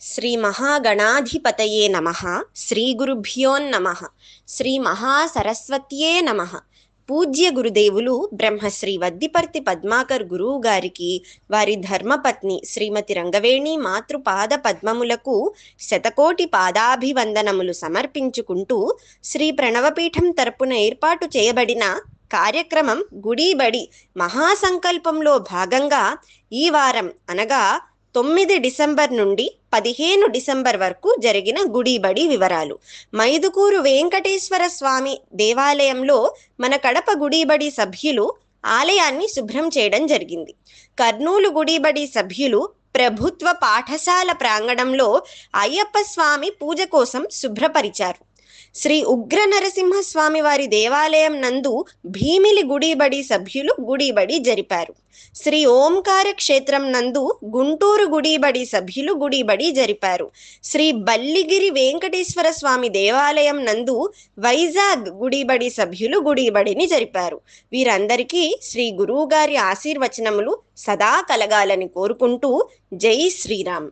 శ్రీ మహాగణాధిపతయే నమః. శ్రీ గురుభ్యోన్నమః. శ్రీ మహాసరస్వత్యే నమః. పూజ్య గురుదేవులు బ్రహ్మశ్రీ వద్దిపర్తి పద్మాకర్ గురువు గారికి, వారి ధర్మపత్ని శ్రీమతి రంగవేణి మాతృపాద పద్మములకు శతకోటి పాదాభివందనములు సమర్పించుకుంటూ శ్రీ ప్రణవపీఠం తరపున ఏర్పాటు చేయబడిన కార్యక్రమం గుడిబడి మహాసంకల్పంలో భాగంగా ఈ వారం అనగా 9 డిసెంబర్ నుండి 15 డిసెంబర్ వరకు జరిగిన గుడిబడి వివరాలు. మైదుకూరు వెంకటేశ్వర స్వామి దేవాలయంలో మన కడప గుడిబడి సభ్యులు ఆలయాన్ని శుభ్రం చేయడం జరిగింది. కర్నూలు గుడిబడి సభ్యులు ప్రభుత్వ పాఠశాల ప్రాంగణంలో అయ్యప్ప స్వామి పూజ కోసం శుభ్రపరిచారు. శ్రీ ఉగ్ర నరసింహస్వామి వారి దేవాలయం నందు భీమిలి గుడిబడి సభ్యులు గుడిబడి జరిపారు. శ్రీ ఓంకార క్షేత్రం నందు గుంటూరు గుడిబడి సభ్యులు గుడిబడి జరిపారు. శ్రీ బల్లిగిరి వెంకటేశ్వర స్వామి దేవాలయం నందు వైజాగ్ గుడిబడి సభ్యులు గుడిబడిని జరిపారు. వీరందరికీ శ్రీ గురువు గారి ఆశీర్వచనములు సదా కలగాలని కోరుకుంటూ జై శ్రీరామ్.